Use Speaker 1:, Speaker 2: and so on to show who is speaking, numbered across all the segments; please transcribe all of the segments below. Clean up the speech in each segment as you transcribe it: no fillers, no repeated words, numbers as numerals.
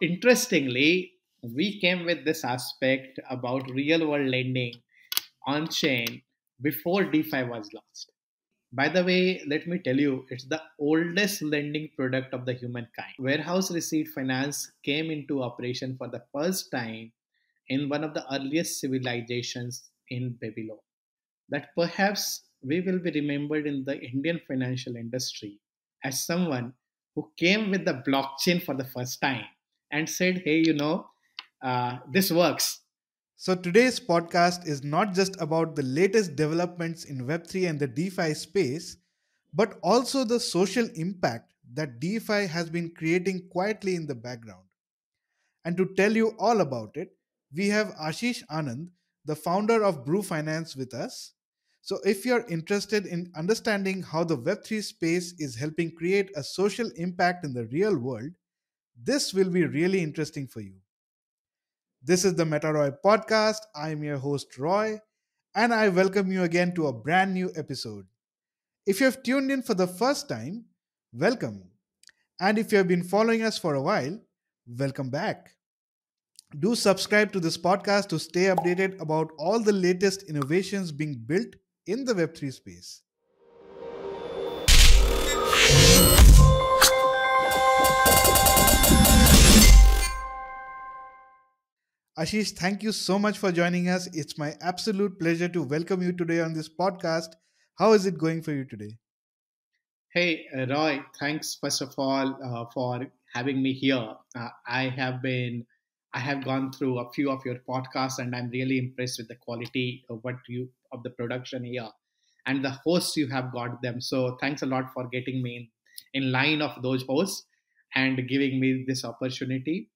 Speaker 1: Interestingly, we came with this aspect about real world lending on chain before DeFi was launched. By the way, let me tell you, it's the oldest lending product of the humankind. Warehouse receipt finance came into operation for the first time in one of the earliest civilizations in Babylon. That perhaps we will be remembered in the Indian financial industry as someone who came with the blockchain for the first time and said, hey, this works.
Speaker 2: So, today's podcast is not just about the latest developments in Web3 and the DeFi space, but also the social impact that DeFi has been creating quietly in the background. And to tell you all about it, we have Ashish Anand, the founder of Brew Finance, with us. So, if you're interested in understanding how the Web3 space is helping create a social impact in the real world, this will be really interesting for you. This is the MetaRoy Podcast. I'm your host, Roy, and I welcome you again to a brand new episode. If you have tuned in for the first time, welcome. And if you have been following us for a while, welcome back. Do subscribe to this podcast to stay updated about all the latest innovations being built in the Web3 space. Ashish, thank you so much for joining us. It's my absolute pleasure to welcome you today on this podcast. How is it going for you today?
Speaker 1: Hey, Roy, thanks first of all for having me here. I have gone through a few of your podcasts, and I'm really impressed with the quality of the production here, and the hosts you have got them. So thanks a lot for getting me in line of those hosts and giving me this opportunity.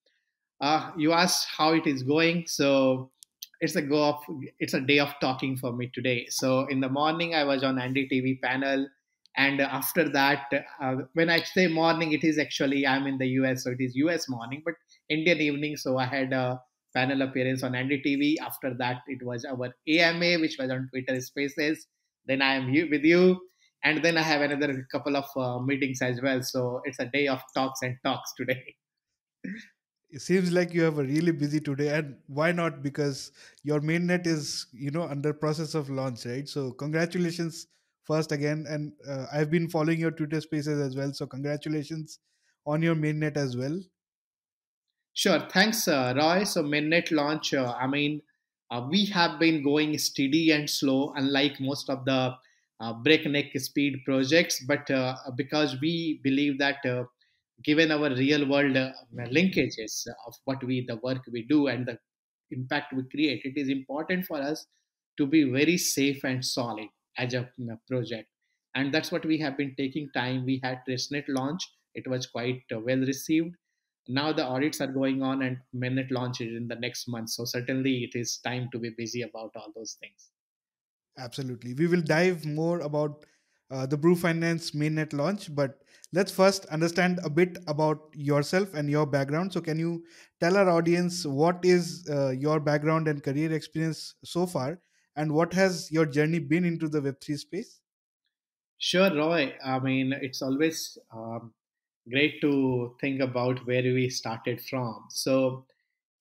Speaker 1: You asked how it is going, so it's a go of it's a day of talking for me today. So in the morning, I was on Andy TV panel, and after that, when I say morning, it is actually I'm in the US, so it is US morning, but Indian evening. So I had a panel appearance on Andy TV. After that, it was our AMA, which was on Twitter Spaces. Then I am here with you, and then I have another couple of meetings as well. So it's a day of talks and talks today.
Speaker 2: It seems like you have a really busy today, and why not? Because your mainnet is, under process of launch, right? So congratulations first again, and I've been following your Twitter Spaces as well. So congratulations on your mainnet as well.
Speaker 1: Sure. Thanks, Roy. So, mainnet launch, we have been going steady and slow, unlike most of the breakneck speed projects. But because we believe that given our real world linkages of the work we do and the impact we create, it is important for us to be very safe and solid as a project. And that's what we have been taking time. We had testnet launch. It was quite well received. Now the audits are going on and mainnet launch is in the next month. So certainly it is time to be busy about all those things.
Speaker 2: Absolutely. We will dive more about the Brew Finance mainnet launch, but let's first understand a bit about yourself and your background. So, can you tell our audience what is your background and career experience so far, and what has your journey been into the Web3 space?
Speaker 1: Sure, Roy. It's always great to think about where we started from. So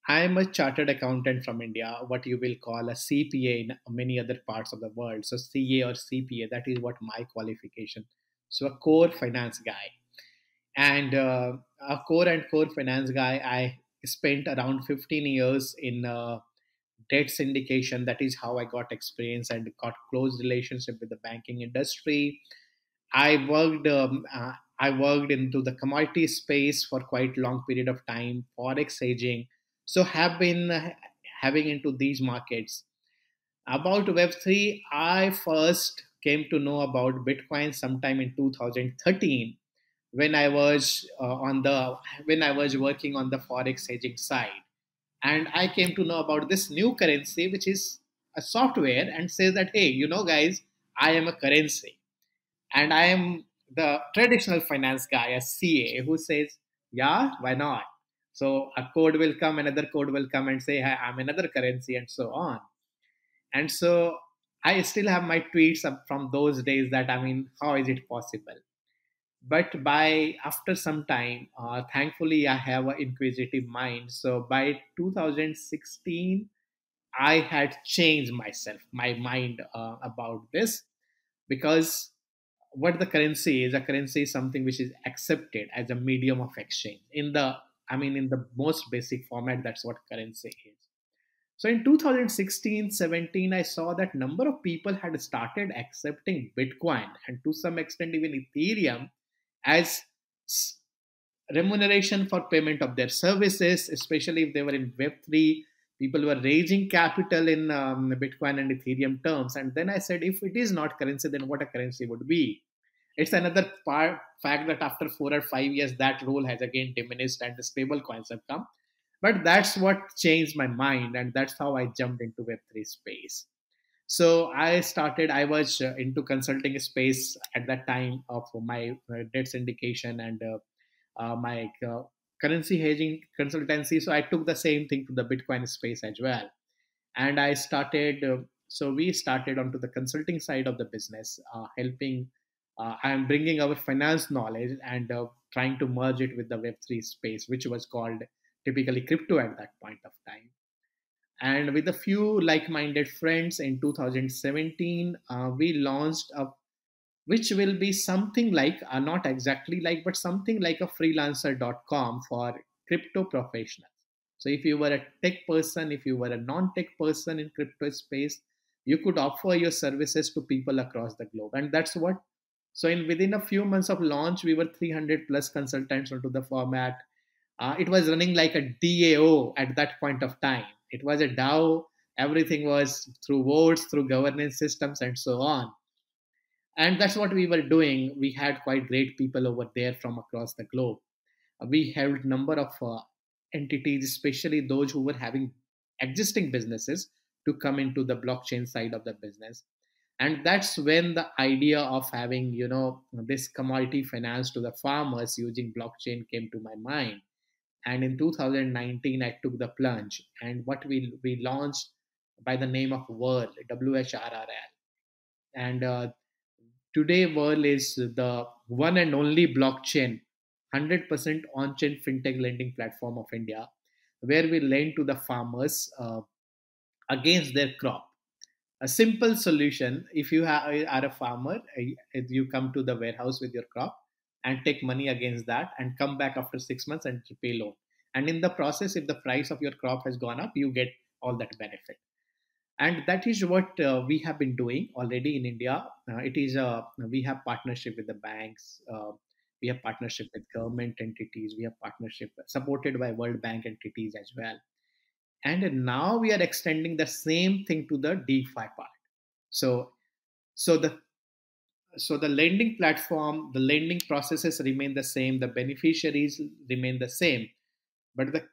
Speaker 1: I'm a chartered accountant from India, what you will call a CPA in many other parts of the world. So CA or CPA, that is what my qualification. So a core finance guy. And a core finance guy, I spent around 15 years in debt syndication. That is how I got experience and got close relationship with the banking industry. I worked into the commodity space for quite long period of time, forex hedging. So have been having into these markets. About Web3, I first came to know about Bitcoin sometime in 2013 when I was working on the forex hedging side, and I came to know about this new currency, which is a software, and says that, hey, guys, I am a currency, and I am the traditional finance guy, a CA, who says, yeah, why not? So a code will come, another code will come and say, hey, I'm another currency, and so on. And so I still have my tweets from those days that, how is it possible? But by after some time, thankfully, I have an inquisitive mind. So by 2016, I had changed myself, my mind about this, because what the currency is, a currency is something which is accepted as a medium of exchange in the, I mean, in the most basic format. That's what currency is. So in 2016-17, I saw that number of people had started accepting Bitcoin and to some extent even Ethereum as remuneration for payment of their services, especially if they were in Web3. People were raising capital in Bitcoin and Ethereum terms. And then I said, if it is not currency, then what a currency would be? It's another fact that after 4 or 5 years, that role has again diminished and the stable coins have come. But that's what changed my mind, and that's how I jumped into Web3 space. So I was into consulting space at that time of my debt syndication and my currency hedging consultancy. So I took the same thing to the Bitcoin space as well. And I started, so we started onto the consulting side of the business, helping, I'm bringing our finance knowledge and trying to merge it with the Web3 space, which was called typically crypto at that point of time. And with a few like minded friends in 2017, we launched a, which will be something like, not exactly like, but something like a freelancer.com for crypto professionals. So if you were a tech person, if you were a non-tech person in crypto space, you could offer your services to people across the globe. And that's what, so in within a few months of launch, we were 300 plus consultants onto the format. It was running like a DAO at that point of time. It was a DAO. Everything was through votes, through governance systems, and so on. And that's what we were doing. We had quite great people over there from across the globe. We held number of entities, especially those who were having existing businesses, to come into the blockchain side of the business. And that's when the idea of having, this commodity finance to the farmers using blockchain came to my mind. And in 2019, I took the plunge, and what we launched by the name of Whirl, WHRRL. And today, Whirl is the one and only blockchain, 100% on-chain fintech lending platform of India, where we lend to the farmers against their crop. A simple solution: if you are a farmer, you come to the warehouse with your crop and take money against that, and come back after 6 months and repay loan. And in the process, if the price of your crop has gone up, you get all that benefit. And that is what we have been doing already in India. It is We have partnership with the banks, we have partnership with government entities, we have partnership supported by World Bank entities as well. And now we are extending the same thing to the DeFi part. So so the so the lending platform, the lending processes remain the same, the beneficiaries remain the same, but the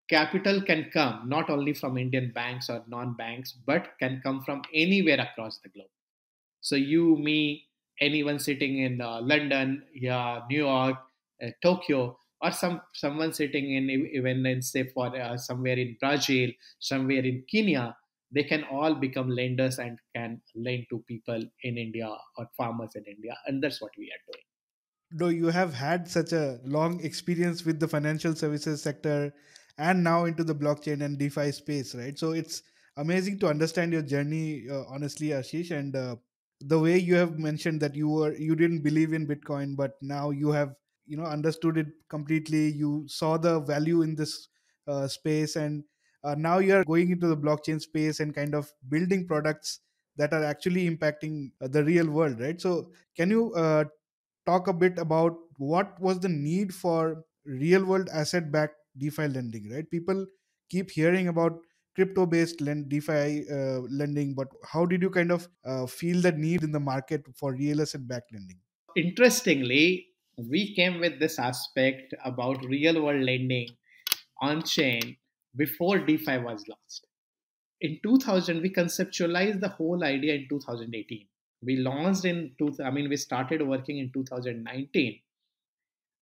Speaker 1: capital can come not only from Indian banks or non-banks, but can come from anywhere across the globe. So you, me, anyone sitting in London, yeah, New York, Tokyo, or someone sitting in, even in, say, for somewhere in Brazil, somewhere in Kenya, they can all become lenders and can lend to people in India or farmers in India, and that's what we are doing.
Speaker 2: Though you have had such a long experience with the financial services sector and now into the blockchain and DeFi space, right? So it's amazing to understand your journey, honestly, Ashish. And the way you have mentioned that you didn't believe in Bitcoin, but now you have understood it completely. You saw the value in this space, and now you are going into the blockchain space and kind of building products that are actually impacting the real world, right? So can you talk a bit about what was the need for real world asset backed DeFi lending, right? People keep hearing about crypto based DeFi lending, but how did you kind of feel the need in the market for real asset backed lending?
Speaker 1: Interestingly, we came with this aspect about real world lending on chain before DeFi was launched. In 2000, we conceptualized the whole idea in 2018. We launched we started working in 2019.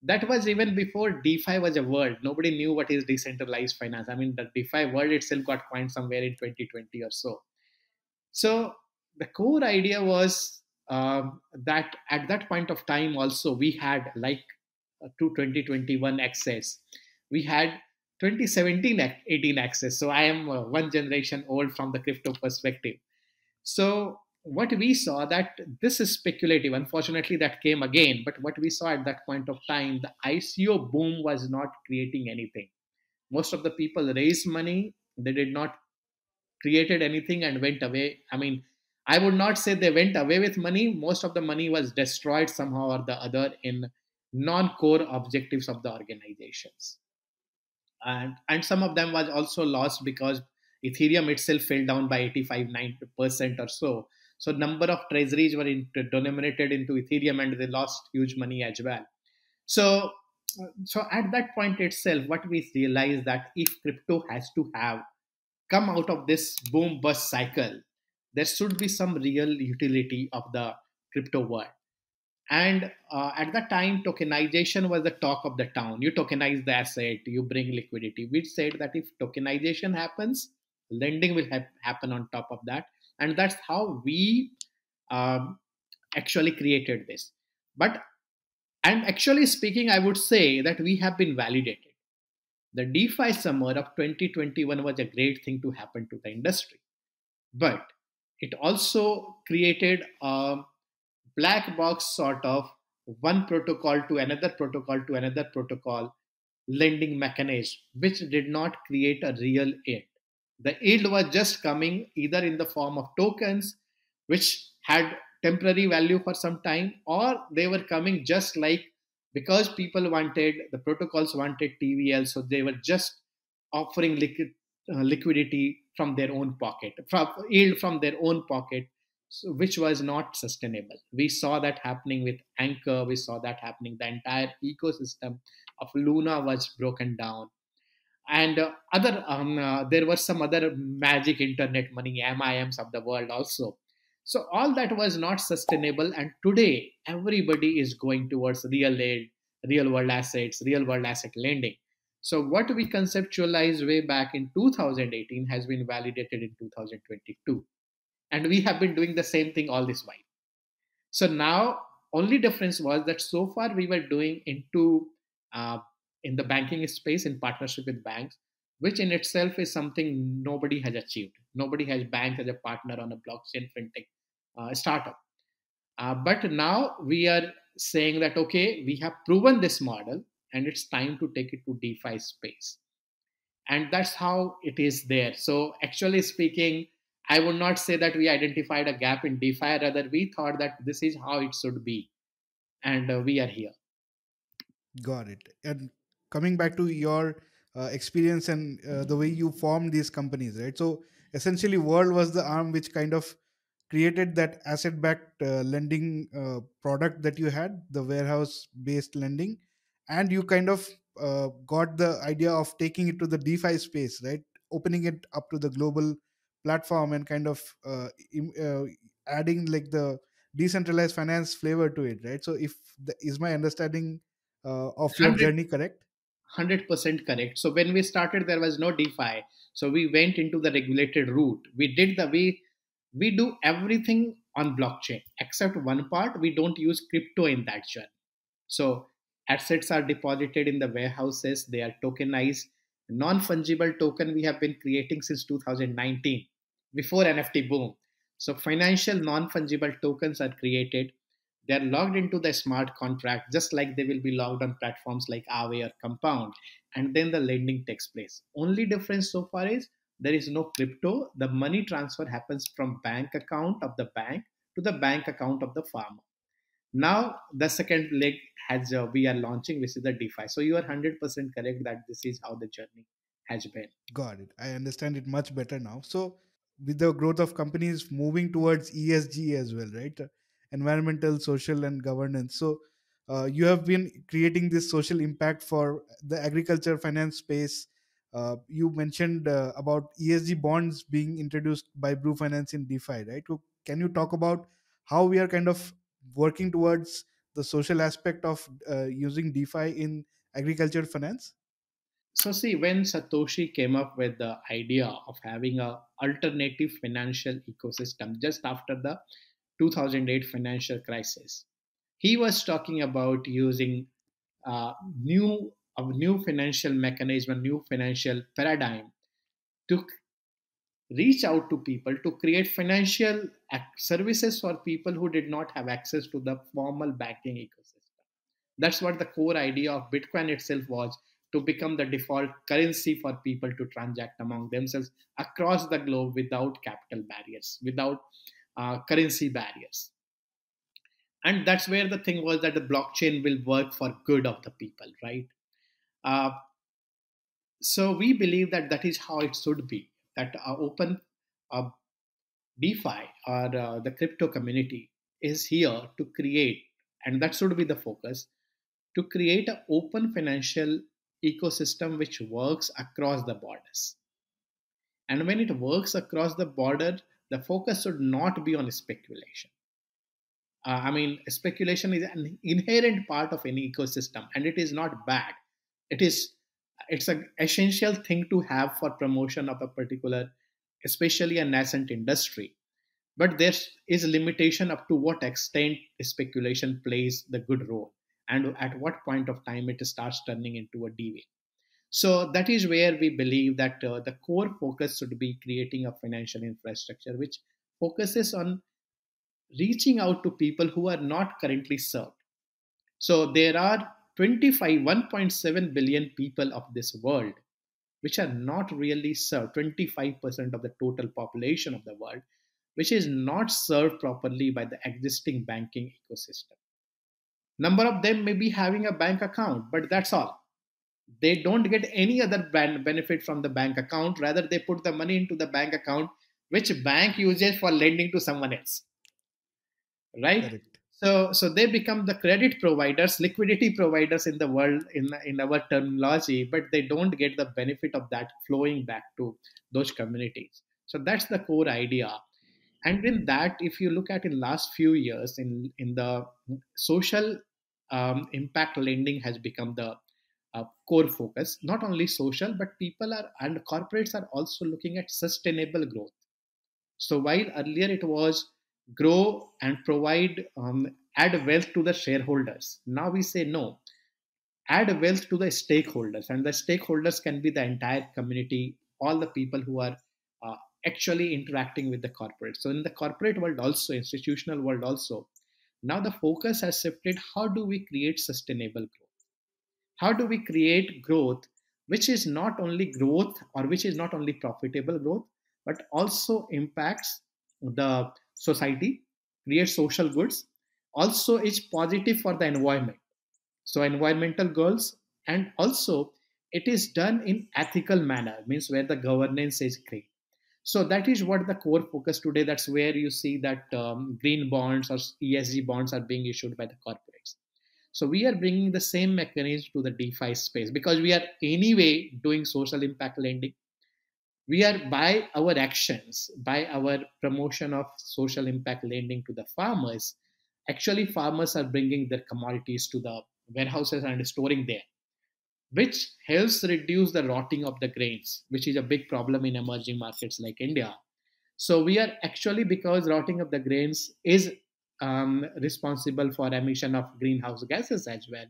Speaker 1: That was even before DeFi was a word. Nobody knew what is decentralized finance. I mean, the DeFi word itself got coined somewhere in 2020 or so. So the core idea was that at that point of time also we had like to 2021 access, we had 2017 18 access. So I am one generation old from the crypto perspective. So what we saw that this is speculative. Unfortunately, that came again. But what we saw at that point of time, the ICO boom was not creating anything. Most of the people raised money. They did not created anything and went away. I mean, I would not say they went away with money. Most of the money was destroyed somehow or the other in non-core objectives of the organizations, and some of them was also lost because Ethereum itself fell down by 85-90% or so. So number of treasuries were denominated into Ethereum and they lost huge money as well. So so at that point itself, what we realized that if crypto has to have come out of this boom bust cycle, there should be some real utility of the crypto world. And at that time, tokenization was the talk of the town. You tokenize the asset, you bring liquidity. We said that if tokenization happens, lending will happen on top of that. And that's how we um, actually created this. But, and actually speaking, I would say that we have been validated. The DeFi summer of 2021 was a great thing to happen to the industry. But it also created a black box sort of one protocol to another protocol to another protocol lending mechanism, which did not create a real yield. The yield was just coming either in the form of tokens, which had temporary value for some time, or they were coming just like because people wanted, the protocols wanted TVL, so they were just offering liquidity from their own pocket, from yield from their own pocket, so, which was not sustainable. We saw that happening with Anchor. We saw that happening. The entire ecosystem of Luna was broken down, and other there were some other magic internet money MIMs of the world also. So all that was not sustainable, and today everybody is going towards real aid, real world assets, real world asset lending. So what we conceptualized way back in 2018 has been validated in 2022, and we have been doing the same thing all this while. So now, only difference was that so far we were doing into uh, in the banking space in partnership with banks, which in itself is something nobody has achieved. Nobody has bank as a partner on a blockchain fintech startup. But now we are saying that okay, we have proven this model, and it's time to take it to DeFi space, and that's how it is there. So actually speaking, I would not say that we identified a gap in DeFi, rather we thought that this is how it should be, and we are here.
Speaker 2: Got it. And coming back to your experience and the way you formed these companies, right? So essentially, World was the arm which kind of created that asset-backed lending product that you had, the warehouse-based lending, and you kind of got the idea of taking it to the DeFi space, right? Opening it up to the global platform and kind of adding like the decentralized finance flavor to it, right? So, if is my understanding of your
Speaker 1: 100
Speaker 2: journey correct?
Speaker 1: 100% correct. So when we started, there was no DeFi. So we went into the regulated route. We did the we do everything on blockchain except one part. We don't use crypto in that journey. So assets are deposited in the warehouses. They are tokenized. Non-fungible token we have been creating since 2019, before NFT boom. So financial non-fungible tokens are created. They are logged into the smart contract, just like they will be logged on platforms like Aave or Compound, and then the lending takes place. Only difference so far is there is no crypto. The money transfer happens from bank account of the bank to the bank account of the farmer. Now the second leg has we are launching, which is the DeFi. So you are 100% correct that this is how the journey has been.
Speaker 2: Got it. I understand it much better now. So, with the growth of companies moving towards ESG as well, right? Environmental, social, and governance. So, you have been creating this social impact for the agriculture finance space. You mentioned about ESG bonds being introduced by Blue Finance in DeFi, right? So can you talk about how we are kind of working towards the social aspect of using DeFi in agriculture finance?
Speaker 1: So see, when Satoshi came up with the idea of having a alternative financial ecosystem just after the 2008 financial crisis. He was talking about using uh, new a new financial mechanism, a new financial paradigm to reach out to people, to create financial services for people who did not have access to the formal banking ecosystem. That's what the core idea of Bitcoin itself was, to become the default currency for people to transact among themselves across the globe without capital barriers, without currency barriers. And that's where the thing was, that the blockchain will work for good of the people, right? Uh, so we believe that that is how it should be. That open uh, DeFi, or the crypto community, is here to create, and that should be the focus, to create an open financial ecosystem which works across the borders. And when it works across the border, the focus should not be on speculation. Speculation is an inherent part of any ecosystem, and it is not bad. It is it's an essential thing to have for promotion of a particular, especially a nascent industry. But there is a limitation up to what extent speculation plays the good role, and at what point of time it starts turning into a deviant. So that is where we believe that the core focus should be creating a financial infrastructure which focuses on reaching out to people who are not currently served. So there are 1.7 billion people of this world which are not really served, 25% of the total population of the world, which is not served properly by the existing banking ecosystem. Number of them may be having a bank account, but that's all. They don't get any other benefit from the bank account. Rather, they put the money into the bank account, which bank uses for lending to someone else, right?
Speaker 2: Correct.
Speaker 1: So they become the credit providers, liquidity providers in the world, in our terminology, but they don't get the benefit of that flowing back to those communities. So that's the core idea. And in that, if you look at in last few years, in the social impact lending has become the core focus. Not only social, but people are, and corporates are also looking at sustainable growth. So while earlier it was grow and provide, add wealth to the shareholders, now we say no, add wealth to the stakeholders, and the stakeholders can be the entire community, all the people who are uh, actually interacting with the corporate. So in the corporate world also, institutional world also, now the focus has shifted. How do we create sustainable growth? How do we create growth which is not only growth, or which is not only profitable growth, but also impacts the society, creates social goods, also is positive for the environment, so environmental goals, and also it is done in ethical manner, means where the governance is great. So that is what the core focus today. That's where you see that green bonds or ESG bonds are being issued by the corporates. So we are bringing the same mechanism to the DeFi space, because we are anyway doing social impact lending. We are, by our actions, by our promotion of social impact lending to the farmers, actually farmers are bringing their commodities to the warehouses and storing there, which helps reduce the rotting of the grains, which is a big problem in emerging markets like India. So we are actually, because rotting of the grains is responsible for emission of greenhouse gases as well.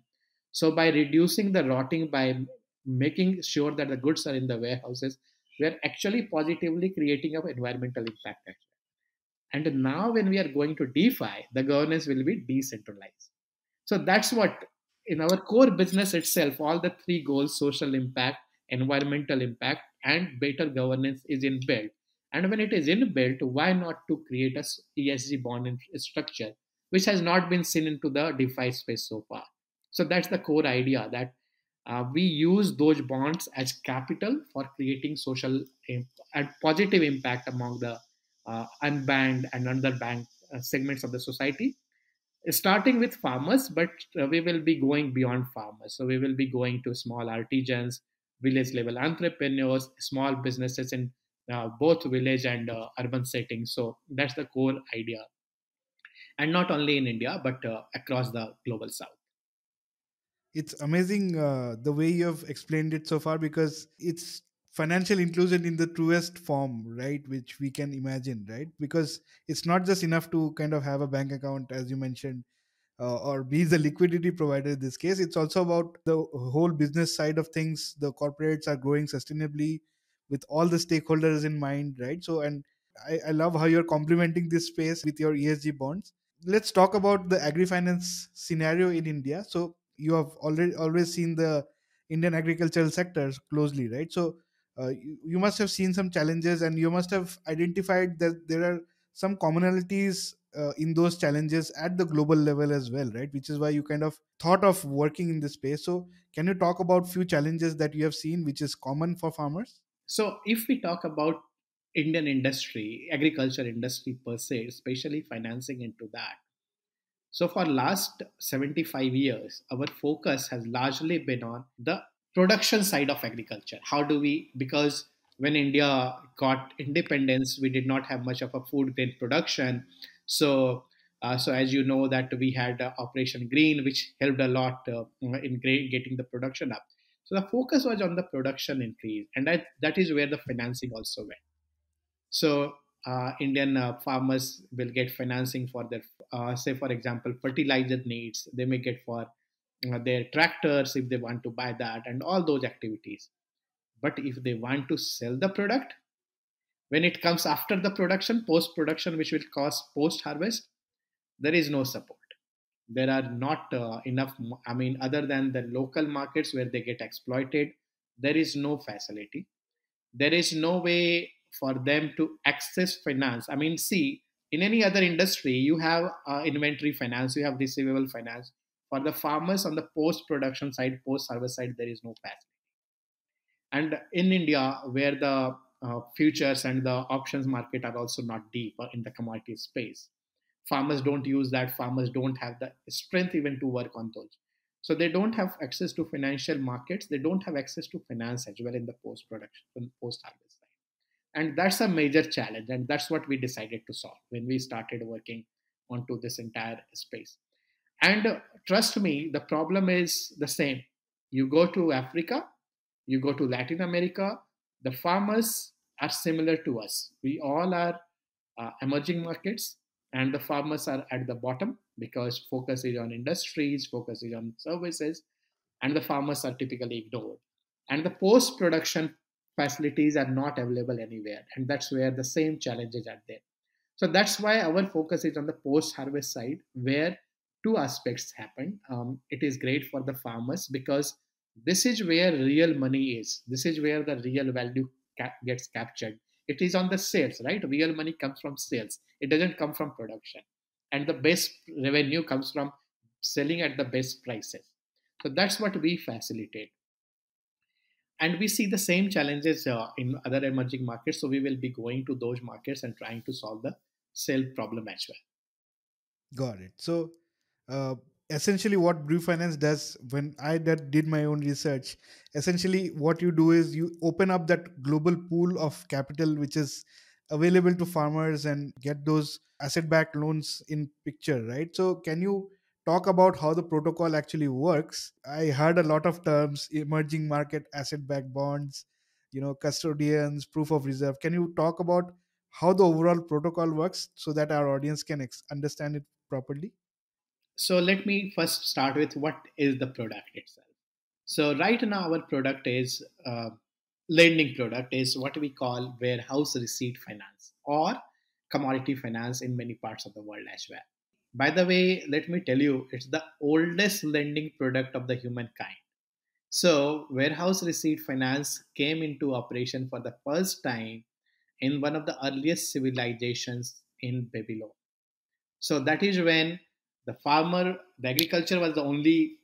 Speaker 1: So by reducing the rotting, by making sure that the goods are in the warehouses, we are actually positively creating an environmental impact as well. And now when we are going to DeFi, the governance will be decentralized. So that's what, in our core business itself, all the three goals, social impact, environmental impact, and better governance, is inbuilt. And when it is inbuilt, why not to create a ESG bond structure, which has not been seen into the DeFi space so far. So that's the core idea, that we use those bonds as capital for creating social and positive impact among the unbanked and underbanked segments of the society, starting with farmers, but we will be going beyond farmers. So we will be going to small artisans, village level entrepreneurs, small businesses in both village and urban settings. So that's the core idea, and not only in India but across the global south.
Speaker 2: It's amazing the way you have explained it so far, because it's financial inclusion in the truest form, right? Which we can imagine, right? Because it's not just enough to kind of have a bank account, as you mentioned, or be the liquidity provider in this case. It's also about the whole business side of things. The corporates are growing sustainably with all the stakeholders in mind, right? So, and I love how you're complementing this space with your ESG bonds. Let's talk about the agri-finance scenario in India. So you have already always seen the Indian agricultural sectors closely, right? So you must have seen some challenges, and you must have identified that there are some commonalities in those challenges at the global level as well, right? Which is why you kind of thought of working in this space. So can you talk about few challenges that you have seen which is common for farmers?
Speaker 1: So if we talk about Indian industry, agriculture industry per se, especially financing into that. So for last 75 years, our focus has largely been on the production side of agriculture. How do we, because when India got independence, we did not have much of a food grain production. So, so as you know that we had Operation Green, which helped a lot in getting the production up. So the focus was on the production increase, and that is where the financing also went. So Indian farmers will get financing for their, say for example, fertilizer needs. They may get for their tractors if they want to buy that and all those activities. But if they want to sell the product, when it comes after the production, post production, which will cost post harvest, there is no support. There are not enough. I mean, other than the local markets where they get exploited, there is no facility. There is no way for them to access finance. I mean, see, in any other industry, you have inventory finance, you have receivable finance. For the farmers on the post production side, post harvest side, there is no facility. And in India, where the futures and the options market are also not deep in the commodity space, farmers don't use that. Farmers don't have the strength even to work on those. So they don't have access to financial markets. They don't have access to finance as well in the post production, post harvest side. And that's a major challenge. And that's what we decided to solve when we started working onto this entire space. And trust me, the problem is the same. You go to Africa, you go to Latin America, the farmers are similar to us. We all are emerging markets, and the farmers are at the bottom because focus is on industries, focus is on services, and the farmers are typically ignored. And the post production facilities are not available anywhere, and that's where the same challenges are there. So that's why our focus is on the post harvest side, where two aspects happen. It is great for the farmers because this is where real money is. This is where the real value gets captured. It is on the sales, right? Real money comes from sales. It doesn't come from production. And the best revenue comes from selling at the best prices. So that's what we facilitate. And we see the same challenges in other emerging markets. So we will be going to those markets and trying to solve the sale problem as well.
Speaker 2: Got it. So, uh, essentially, what Brew Finance does, when I did my own research, essentially what you do is you open up that global pool of capital which is available to farmers and get those asset-backed loans in picture, right? So, can you talk about how the protocol actually works? I heard a lot of terms: emerging market asset-backed bonds, custodians, proof of reserve. Can you talk about how the overall protocol works so that our audience can understand it properly?
Speaker 1: So let me first start with what is the product itself. So right now our product is lending product is what we call warehouse receipt finance or commodity finance in many parts of the world as well. By the way, let me tell you, it's the oldest lending product of the humankind. So warehouse receipt finance came into operation for the first time in one of the earliest civilizations in Babylon. So that is when the agriculture was the only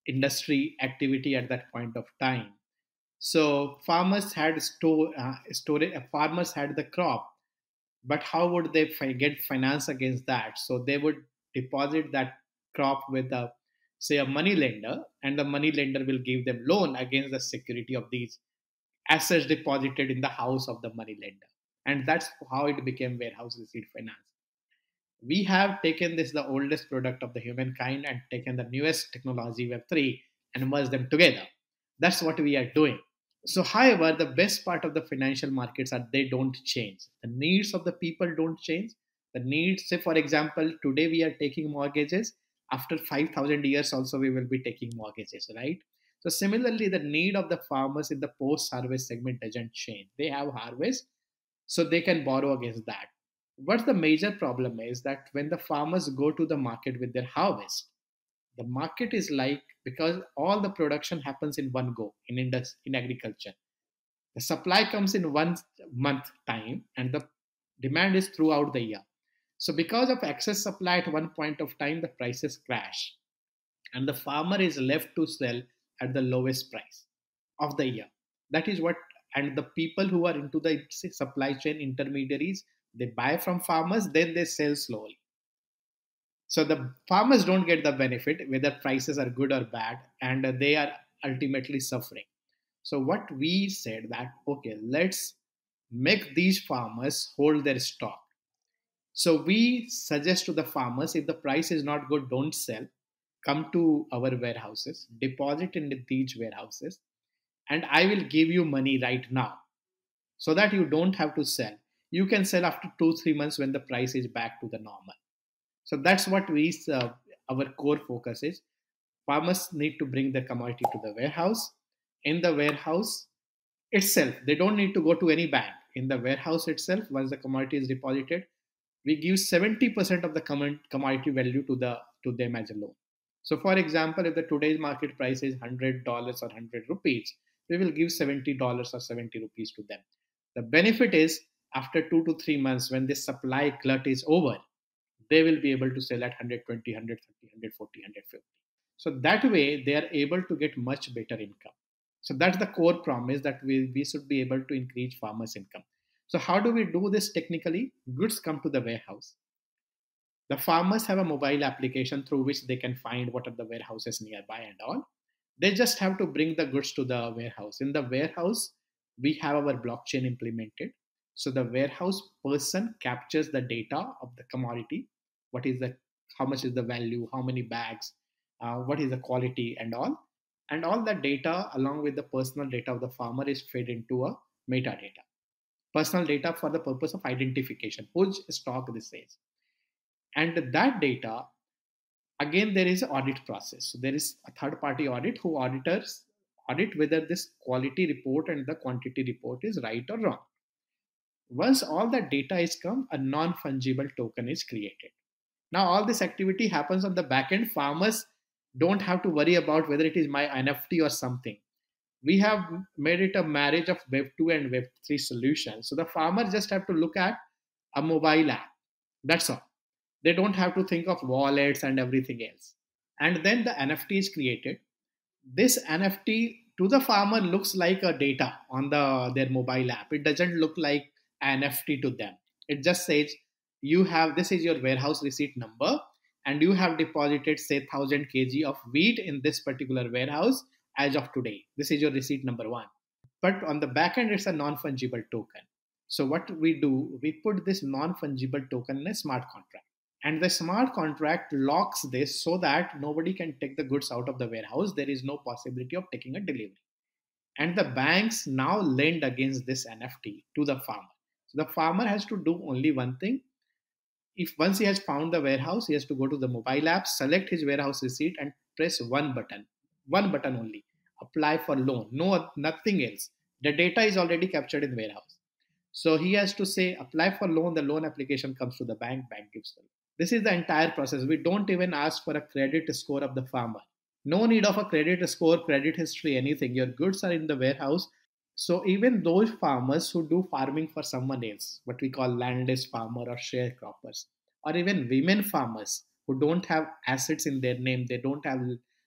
Speaker 1: industry activity at that point of time. So farmers had farmers had the crop, but how would they get finance against that? So they would deposit that crop with a, say, a money lender, and the money lender will give them loan against the security of these assets deposited in the house of the money lender. And that's how it became warehouse receipt finance. We have taken this, the oldest product of the humankind, and taken the newest technology, Web3, and merged them together. That's what we are doing. So, however, the best part of the financial markets are they don't change. The needs of the people don't change. The needs, say, for example, today we are taking mortgages. After 5,000 years, also we will be taking mortgages, right? So, similarly, the need of the farmers in the post harvest segment doesn't change. They have harvest, so they can borrow against that. What the major problem is that when the farmers go to the market with their harvest, the market is like, because all the production happens in one go in agriculture, the supply comes in 1 month time and the demand is throughout the year. So because of excess supply at one point of time, the prices crash and the farmer is left to sell at the lowest price of the year. That is what, and the people who are into the supply chain intermediaries, they buy from farmers, then they sell slowly. So the farmers don't get the benefit, whether prices are good or bad, and they are ultimately suffering. So what we said that, okay, let's make these farmers hold their stock. So we suggest to the farmers, if the price is not good, don't sell. Come to our warehouses, deposit in these warehouses, and I will give you money right now, so that you don't have to sell. You can sell after 2-3 months when the price is back to the normal. So that's what our core focus is. Farmers need to bring the commodity to the warehouse. In the warehouse itself, they don't need to go to any bank. In the warehouse itself, once the commodity is deposited, we give 70% of the commodity value to them as a loan. So, for example, if the today's market price is $100 or 100 rupees, we will give $70 or 70 rupees to them. The benefit is after 2 to 3 months, when this supply glut is over, they will be able to sell at 120, 130, 140, 150. So that way they are able to get much better income. So that's the core promise, that we should be able to increase farmers' income. So how do we do this technically? Goods come to the warehouse. The farmers have a mobile application through which they can find what are the warehouses nearby and all. They just have to bring the goods to the warehouse. In the warehouse, we have our blockchain implemented. So the warehouse person captures the data of the commodity. What is the, how much is the value, how many bags, what is the quality and all. And all that data along with the personal data of the farmer is fed into a metadata. Personal data for the purpose of identification, whose stock this is. And that data, again, there is an audit process. So there is a third party audit who auditors audit whether this quality report and the quantity report is right or wrong. Once all that data is come, a non-fungible token is created. Now all this activity happens on the back end. Farmers don't have to worry about whether it is my NFT or something. We have made it a marriage of Web 2 and Web 3 solutions. So the farmer just have to look at a mobile app. That's all. They don't have to think of wallets and everything else. And then the NFT is created. This NFT to the farmer looks like a data on their mobile app. It doesn't look like an NFT to them. It just says you have, this is your warehouse receipt number, and you have deposited say 1000 kg of wheat in this particular warehouse as of today. This is your receipt number one. But on the back end, it's a non-fungible token. So what we do, we put this non-fungible token in a smart contract. And the smart contract locks this so that nobody can take the goods out of the warehouse. There is no possibility of taking a delivery. And the banks now lend against this NFT to the farmer. So the farmer has to do only one thing. If once he has found the warehouse, he has to go to the mobile app, select his warehouse receipt, and press one button only. Apply for loan. No, nothing else. The data is already captured in the warehouse. So he has to say apply for loan. The loan application comes to the bank. Bank gives the loan. This is the entire process. We don't even ask for a credit score of the farmer. No need of a credit score, credit history, anything. Your goods are in the warehouse. So even those farmers who do farming for someone else, what we call landless farmer or sharecroppers, or even women farmers who don't have assets in their name, they don't have,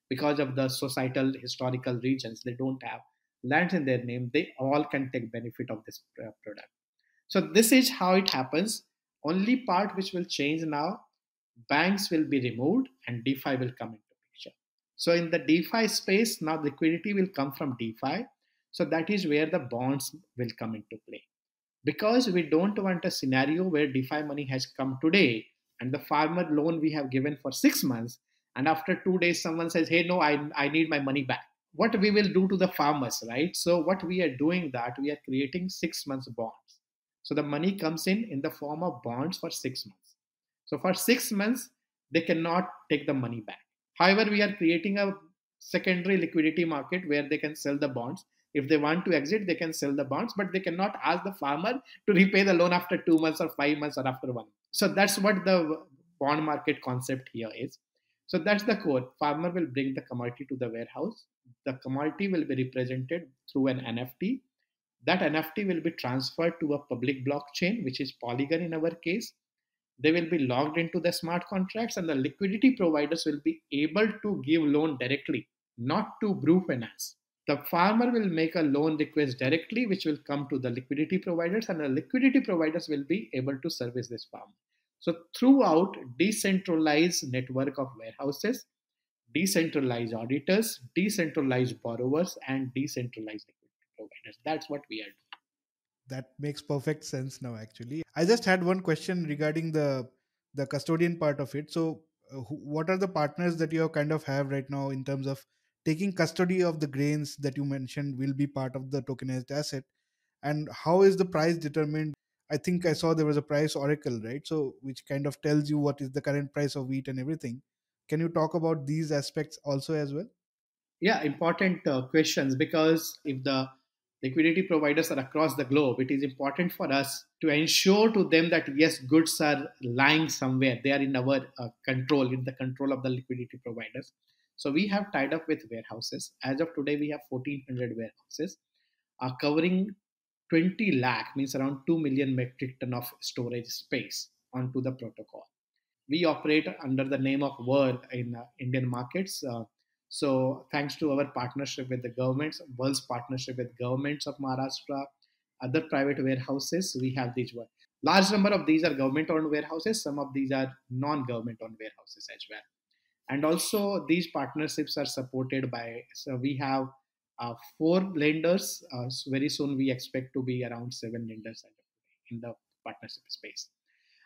Speaker 1: because of the societal historical regions, they don't have lands in their name, they all can take benefit of this product. So this is how it happens. Only part which will change now, banks will be removed and DeFi will come into picture. So in the DeFi space, now liquidity will come from DeFi. So that is where the bonds will come into play. Because we don't want a scenario where DeFi money has come today and the farmer loan we have given for 6 months, and after 2 days someone says, hey, no, I need my money back. what we will do to the farmers, right? So what we are doing that we are creating 6 months bonds. So the money comes in the form of bonds for 6 months. So for 6 months, they cannot take the money back. However, we are creating a secondary liquidity market where they can sell the bonds. If they want to exit, they can sell the bonds, but they cannot ask the farmer to repay the loan after 2 months or 5 months or after 1 month. So that's what the bond market concept here is. So that's the core. Farmer will bring the commodity to the warehouse. The commodity will be represented through an NFT. That NFT will be transferred to a public blockchain, which is Polygon in our case. They will be logged into the smart contracts, and the liquidity providers will be able to give loan directly, not to brew finance. The farmer will make a loan request directly, which will come to the liquidity providers, and the liquidity providers will be able to service this farmer. So throughout decentralized network of warehouses, decentralized auditors, decentralized borrowers, and decentralized liquidity providers. That's what we are doing.
Speaker 2: That makes perfect sense now, actually. I just had one question regarding the custodian part of it. So what are the partners that you kind of have right now in terms of taking custody of the grains that you mentioned will be part of the tokenized asset, and how is the price determined? I think I saw there was a price oracle, right? So which kind of tells you what is the current price of wheat and everything. Can you talk about these aspects also as well?
Speaker 1: Yeah, important questions, because if the liquidity providers are across the globe, it is important for us to ensure to them that yes, goods are lying somewhere. They are in our control, in the control of the liquidity providers. So we have tied up with warehouses. As of today, we have 1,400 warehouses covering 20 lakh, means around 2 million metric ton of storage space onto the protocol. We operate under the name of World in Indian markets. So thanks to our partnership with the governments, World's partnership with governments of Maharashtra, other private warehouses, we have these one. Large number of these are government-owned warehouses. Some of these are non-government-owned warehouses as well. And also these partnerships are supported by. So we have four lenders. So very soon we expect to be around seven lenders in the partnership space.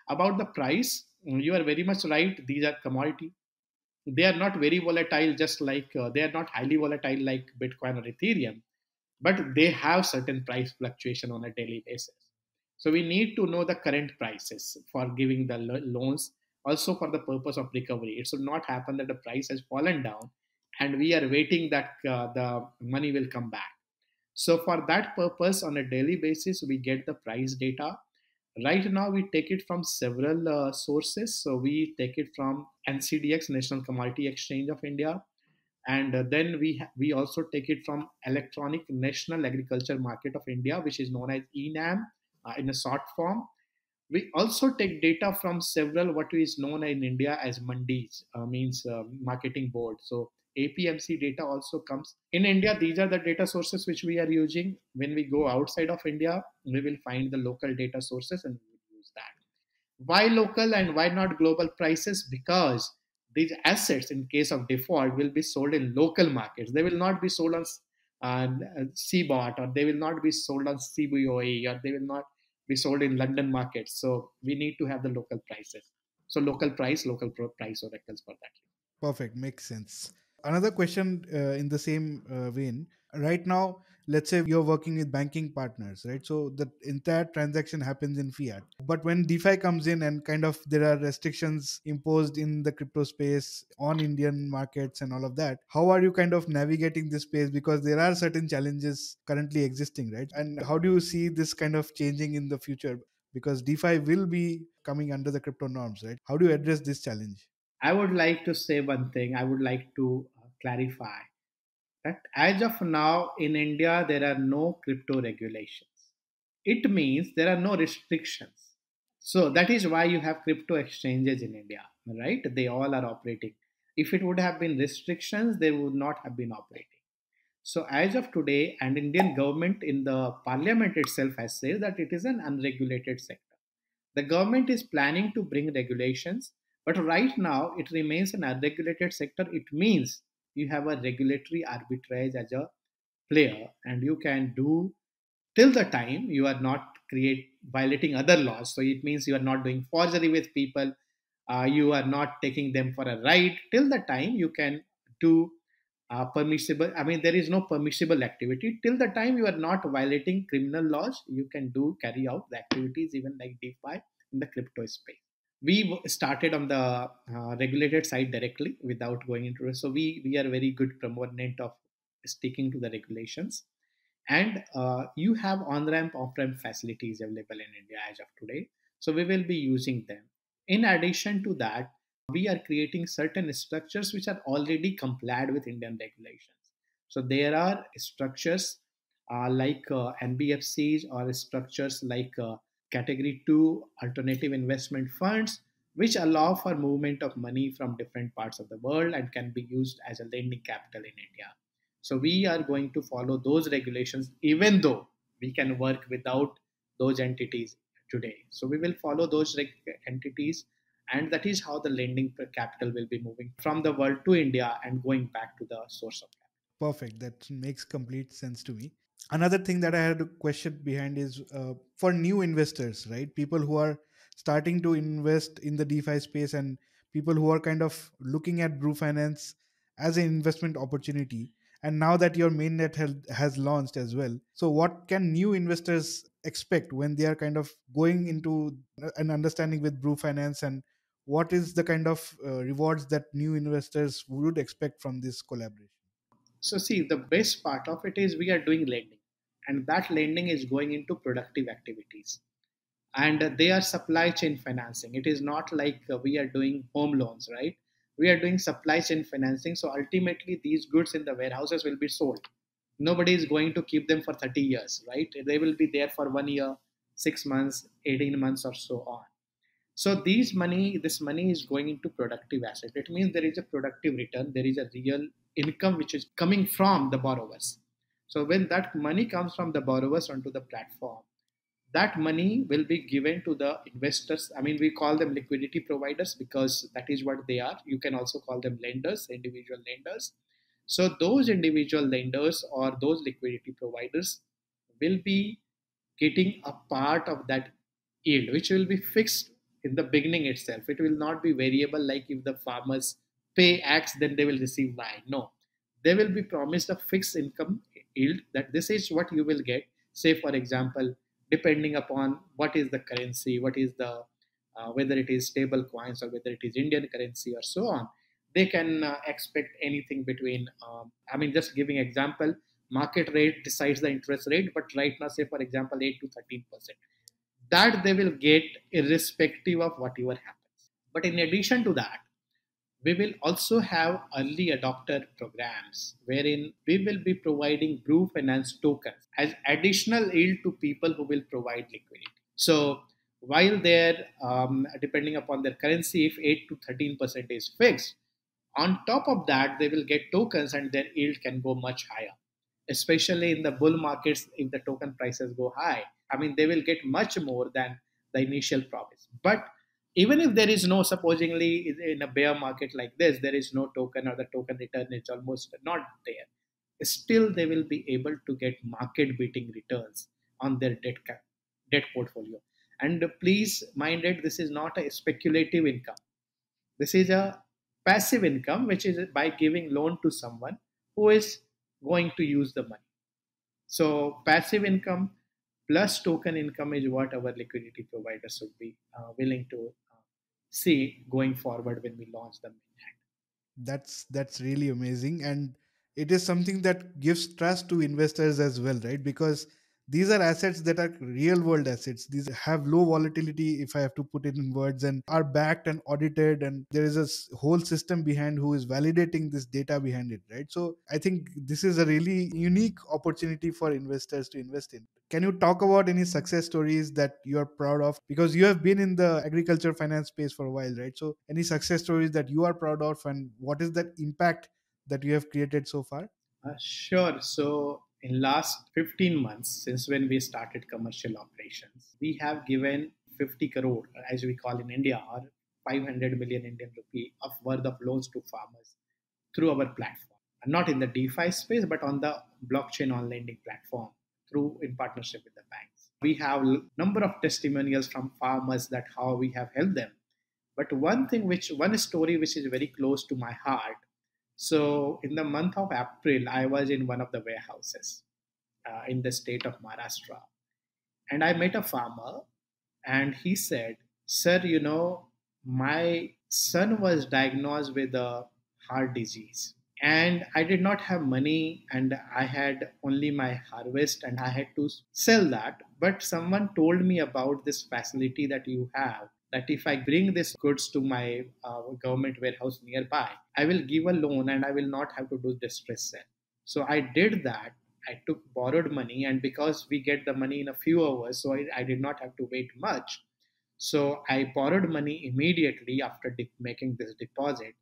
Speaker 1: About the price, you are very much right. These are commodity. They are not very volatile, just like they are not highly volatile like Bitcoin or Ethereum, but they have certain price fluctuation on a daily basis. So we need to know the current prices for giving the loans, also for the purpose of recovery. It should not happen that the price has fallen down and we are waiting that the money will come back. So for that purpose, on a daily basis, we get the price data. Right now, we take it from several sources. So we take it from NCDX, National Commodity Exchange of India, and then we also take it from Electronic National Agriculture Market of India, which is known as ENAM in a short form. We also take data from several what is known in India as mandis, means marketing board. So APMC data also comes in India. These are the data sources which we are using. When we go outside of India, we will find the local data sources and we will use that. Why local and why not global prices? Because these assets, in case of default, will be sold in local markets. They will not be sold on CBOT, or they will not be sold on CBOE, or they will not be sold in London markets. So we need to have the local prices. So local price, price oracles for that.
Speaker 2: Perfect, makes sense. Another question in the same vein. Right now, let's say you're working with banking partners, right? So the entire transaction happens in fiat. But when DeFi comes in and kind of there are restrictions imposed in the crypto space on Indian markets and all of that, how are you kind of navigating this space? Because there are certain challenges currently existing, right? And how do you see this kind of changing in the future? Because DeFi will be coming under the crypto norms, right? How do you address this challenge?
Speaker 1: I would like to say one thing. I would like to clarify that as of now in India, there are no crypto regulations. It means there are no restrictions. So that is why you have crypto exchanges in India, right? They all are operating. If it would have been restrictions, they would not have been operating. So as of today, and Indian government in the parliament itself has said that it is an unregulated sector. The government is planning to bring regulations, but right now it remains an unregulated sector. It means you have a regulatory arbitrage as a player, and you can do till the time you are not create violating other laws. So it means you are not doing forgery with people, you are not taking them for a ride. Till the time you can do permissible. I mean, there is no permissible activity till the time you are not violating criminal laws. You can carry out the activities even like DeFi in the crypto space. We started on the regulated side directly without going into it. So we are very good proponent of sticking to the regulations. And you have on-ramp, off-ramp facilities available in India as of today. So we will be using them. In addition to that, we are creating certain structures which are already complied with Indian regulations. So there are structures like NBFCs, or structures like Category 2 alternative investment funds, which allow for movement of money from different parts of the world and can be used as a lending capital in India. So we are going to follow those regulations, even though we can work without those entities today. So we will follow those entities, and that is how the lending per capital will be moving from the world to India and going back to the source of capital.
Speaker 2: Perfect. That makes complete sense to me. Another thing that I had a question behind is for new investors, right? People who are starting to invest in the DeFi space, and people who are kind of looking at Brew Finance as an investment opportunity. And now that your mainnet has launched as well, so what can new investors expect when they are kind of going into an understanding with Brew Finance, and what is the kind of rewards that new investors would expect from this collaboration?
Speaker 1: So see, the best part of it is we are doing lending, and that lending is going into productive activities, and they are supply chain financing. It is not like we are doing home loans, right? We are doing supply chain financing. So ultimately these goods in the warehouses will be sold. Nobody is going to keep them for 30 years, right? They will be there for 1 year, 6 months, 18 months, or so on. So this money is going into productive asset. It means there is a productive return. There is a real income which is coming from the borrowers. So when that money comes from the borrowers onto the platform, that money will be given to the investors. I mean, we call them liquidity providers because that is what they are. You can also call them lenders, individual lenders. So those individual lenders or those liquidity providers will be getting a part of that yield, which will be fixed in the beginning itself. It will not be variable like if the farmers pay X, then they will receive Y. No, they will be promised a fixed income yield, that this is what you will get. Say, for example, depending upon what is the currency, what is the whether it is stable coins or whether it is Indian currency or so on, they can expect anything between. I mean, just giving example, market rate decides the interest rate, but right now, say for example, 8 to 13%. That they will get irrespective of whatever happens. But in addition to that, we will also have early adopter programs wherein we will be providing Brew Finance tokens as additional yield to people who will provide liquidity. So while they're depending upon their currency, if 8 to 13% is fixed, on top of that they will get tokens and their yield can go much higher. Especially in the bull markets, if the token prices go high, I mean they will get much more than the initial promise. But even if there is no, supposingly in a bear market like this, there is no token or the token return is almost not there, still they will be able to get market beating returns on their debt portfolio. And please mind it, this is not a speculative income. This is a passive income, which is by giving loan to someone who is going to use the money. So passive income plus token income is what our liquidity providers would be willing to see going forward when we launch the mainnet.
Speaker 2: That's really amazing, and it is something that gives trust to investors as well, right? Because these are assets that are real world assets. These have low volatility, if I have to put it in words, and are backed and audited, and there is a whole system behind who is validating this data behind it, right? So I think this is a really unique opportunity for investors to invest in. Can you talk about any success stories that you are proud of? Because you have been in the agriculture finance space for a while, right? So, any success stories that you are proud of, and what is that impact that you have created so far?
Speaker 1: Sure. So in last 15 months, since when we started commercial operations, we have given 50 crore, as we call in India, or 500 million Indian rupee of worth of loans to farmers through our platform. And not in the DeFi space, but on the blockchain on lending platform through in partnership with the banks. We have number of testimonials from farmers that how we have helped them. But one story which is very close to my heart So in the month of April, I was in one of the warehouses in the state of Maharashtra, and I met a farmer, and he said, "Sir, my son was diagnosed with a heart disease, and I did not have money, and I had only my harvest, and I had to sell that. But someone told me about this facility that you have, that if I bring this goods to my government warehouse nearby, I will give a loan and I will not have to do distress sale." So I did that. I took borrowed money, and because we get the money in a few hours, so I did not have to wait much. So I borrowed money immediately after making this deposit,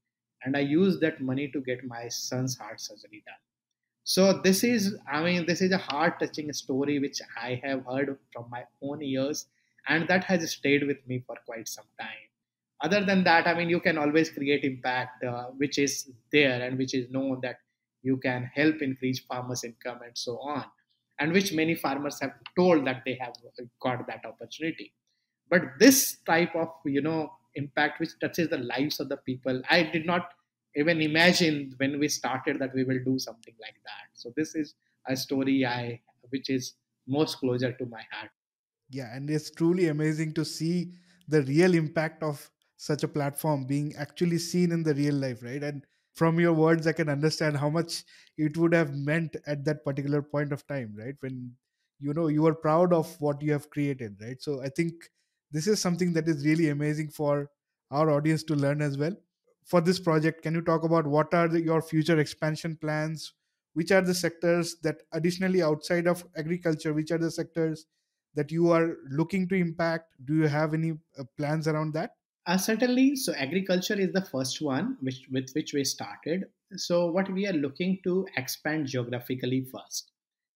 Speaker 1: and I used that money to get my son's heart surgery done. So this is a heart touching story which I have heard from my own ears, and that has stayed with me for quite some time. Other than that, you can always create impact, which is there and which is known that you can help increase farmers' income and so on, and which many farmers have told that they have got that opportunity. But this type of impact which touches the lives of the people, I did not even imagine when we started that we will do something like that. So this is a story I which is most closer to my heart.
Speaker 2: Yeah, and it's truly amazing to see the real impact of such a platform being actually seen in the real life, right? And from your words, I can understand how much it would have meant at that particular point of time, right? When you are proud of what you have created, right? So I think this is something that is really amazing for our audience to learn as well. For this project, can you talk about what are your future expansion plans? Which are the sectors that, additionally outside of agriculture, which are the sectors that you are looking to impact? Do you have any plans around that?
Speaker 1: Certainly. So agriculture is the first one with which we started. So what we are looking to expand geographically first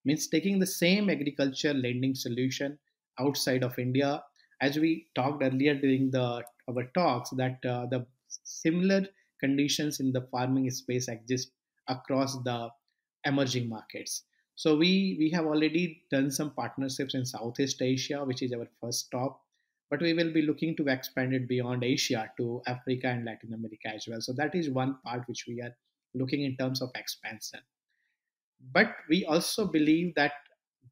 Speaker 1: means taking the same agriculture lending solution outside of India. As we talked earlier during the our talks, that the similar conditions in the farming space exist across the emerging markets. So we have already done some partnerships in Southeast Asia, which is our first stop, but we will be looking to expand it beyond Asia to Africa and Latin America as well. So that is one part which we are looking in terms of expansion. But we also believe that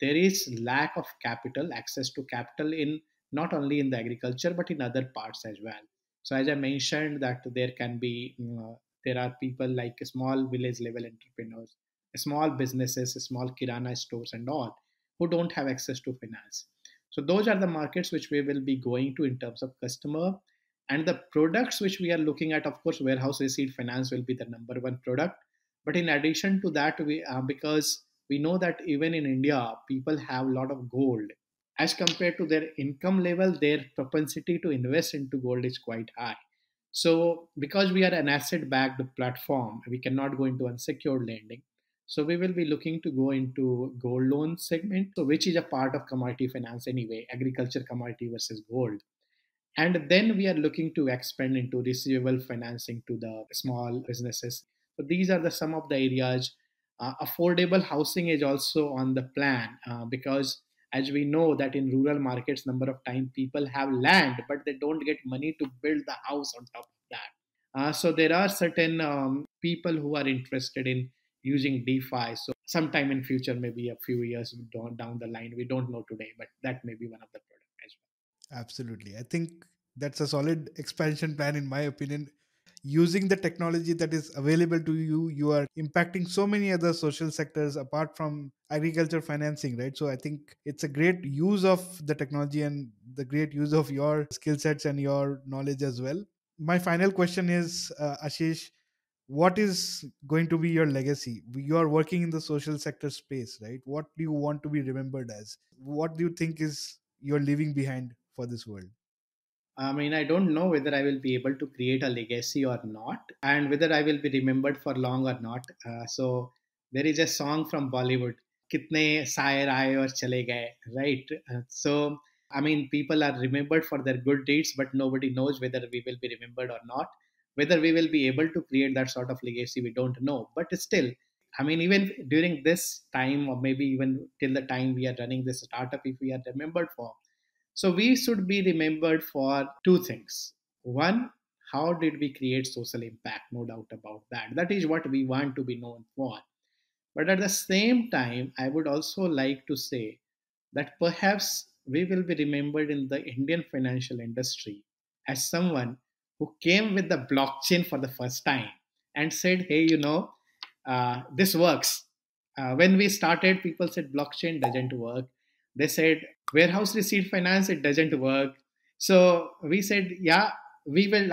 Speaker 1: there is lack of capital, access to capital in not only in the agriculture but in other parts as well. So as I mentioned that there can be there are people like small village level entrepreneurs, small businesses, small kirana stores and all, who don't have access to finance. So those are the markets which we will be going to in terms of customer. And the products which we are looking at, of course, warehouse receipt finance will be the number one product. But in addition to that, we because we know that even in India, people have a lot of gold. As compared to their income level, their propensity to invest into gold is quite high. So, because we are an asset backed platform, we cannot go into unsecured lending. So, we will be looking to go into gold loan segment, so which is a part of commodity finance anyway, agriculture commodity versus gold. And then we are looking to expand into receivable financing to the small businesses. So these are the some of the areas. Affordable housing is also on the plan, because as we know that in rural markets, number of time people have land but they don't get money to build the house on top of that. So there are certain people who are interested in using DeFi. So sometime in future, maybe a few years down the line, we don't know today, but that may be one of the products as well.
Speaker 2: Absolutely. I think that's a solid expansion plan, in my opinion. Using the technology that is available to you, you are impacting so many other social sectors apart from agriculture financing, right? So I think it's a great use of the technology and the great use of your skill sets and your knowledge as well. My final question is, Ashish, what is going to be your legacy? You are working in the social sector space, right? What do you want to be remembered as? What do you think is you're leaving behind for this world?
Speaker 1: I don't know whether I will be able to create a legacy or not, and whether I will be remembered for long or not. So there is a song from Bollywood, "Kitne sair aaye aur chale gaye," right? People are remembered for their good deeds, but nobody knows whether we will be remembered or not. Whether we will be able to create that sort of legacy, we don't know. But still, even during this time, or maybe even till the time we are running this startup, if we are remembered for, so we should be remembered for two things. One, how did we create social impact? No doubt about that. That is what we want to be known for. But at the same time, I would also like to say that perhaps we will be remembered in the Indian financial industry as someone who came with the blockchain for the first time and said, hey, this works. When we started, people said blockchain doesn't work. They said warehouse receipt finance, it doesn't work. So we said, yeah, we will,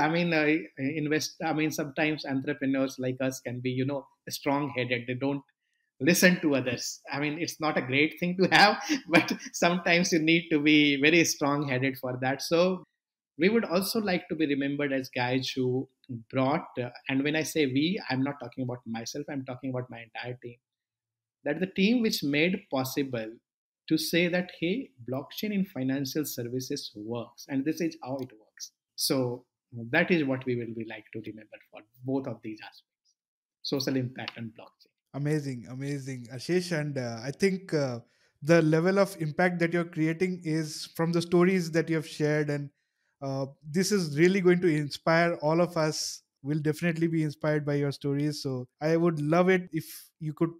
Speaker 1: invest. Sometimes entrepreneurs like us can be, strong headed. They don't listen to others. It's not a great thing to have, but sometimes you need to be very strong headed for that. So we would also like to be remembered as guys who brought, and when I say we, I'm not talking about myself, I'm talking about my entire team, that the team which made possible to say that, hey, blockchain in financial services works, and this is how it works. So that is what we will be like to remember for both of these aspects, social impact and blockchain.
Speaker 2: Amazing, amazing, Ashish. And I think the level of impact that you're creating is from the stories that you have shared. And this is really going to inspire all of us. Will definitely be inspired by your stories. So I would love it if you could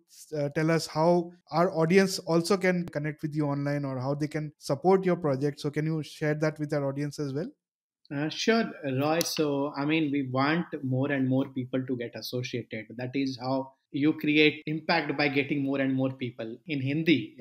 Speaker 2: tell us how our audience also can connect with you online or how they can support your project. So can you share that with our audience as well?
Speaker 1: Sure, Roy. So, we want more and more people to get associated. That is how you create impact, by getting more and more people. In Hindi,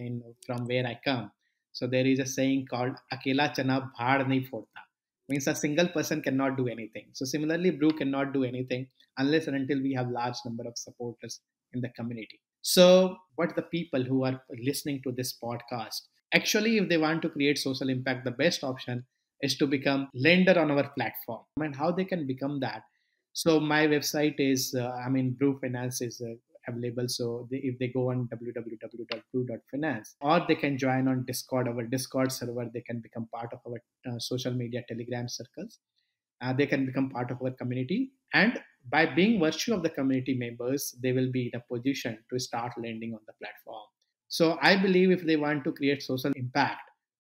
Speaker 1: from where I come, so there is a saying called "Akela chana bhaad nahi phodta," means a single person cannot do anything. So, similarly, Brew cannot do anything unless and until we have large number of supporters in the community. So, what the people who are listening to this podcast, actually, if they want to create social impact, the best option is to become lender on our platform. And how they can become that? So my website is, Brew Finance is available. So if they go on www.brew.finance, or they can join on Discord, our Discord server, they can become part of our social media Telegram circles. They can become part of our community. And by being virtue of the community members, they will be in a position to start lending on the platform. So I believe if they want to create social impact,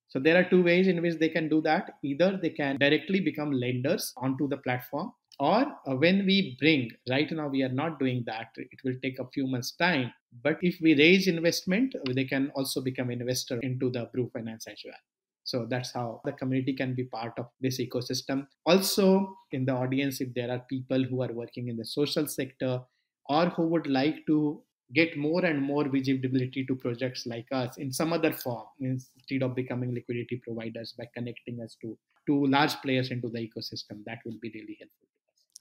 Speaker 1: so there are two ways in which they can do that. Either they can directly become lenders onto the platform, or when we bring, right now we are not doing that. It will take a few months time. But if we raise investment, they can also become investor into the Brew Finance as well. So that's how the community can be part of this ecosystem. Also, in the audience, if there are people who are working in the social sector or who would like to get more and more visibility to projects like us in some other form, instead of becoming liquidity providers, by connecting us to large players into the ecosystem, that will be really helpful.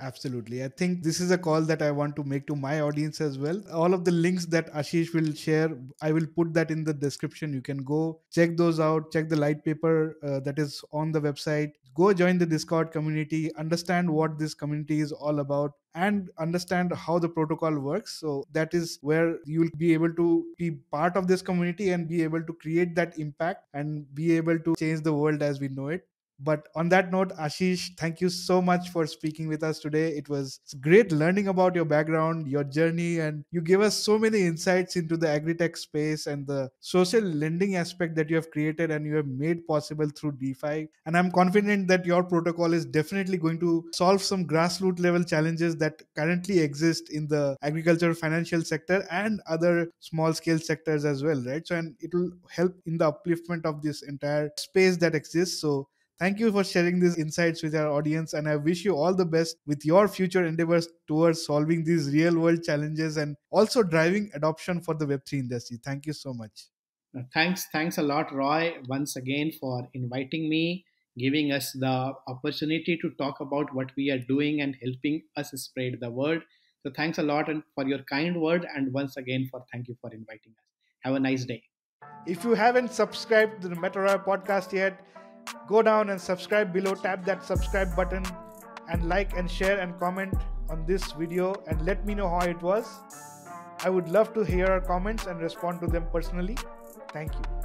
Speaker 2: Absolutely. I think this is a call that I want to make to my audience as well. All of the links that Ashish will share, I will put that in the description. You can go check those out, check the light paper that is on the website. Go join the Discord community, understand what this community is all about, and understand how the protocol works. So that is where you'll be able to be part of this community and be able to create that impact and be able to change the world as we know it. But on that note, Ashish, thank you so much for speaking with us today. It was great learning about your background, your journey, and you gave us so many insights into the agri-tech space and the social lending aspect that you have created and you have made possible through DeFi. And I'm confident that your protocol is definitely going to solve some grassroots level challenges that currently exist in the agriculture financial sector and other small scale sectors as well, right? So, and it will help in the upliftment of this entire space that exists. So, thank you for sharing these insights with our audience, and I wish you all the best with your future endeavors towards solving these real world challenges and also driving adoption for the Web3 industry. Thank you so much.
Speaker 1: Thanks a lot, Roy, once again for inviting me, giving us the opportunity to talk about what we are doing and helping us spread the word. So thanks a lot and for your kind word, and once again for thank you for inviting us. Have a nice day.
Speaker 2: If you haven't subscribed to the MetaRoy podcast yet, go down and subscribe below, tap that subscribe button, and like and share and comment on this video and let me know how it was. I would love to hear your comments and respond to them personally. Thank you.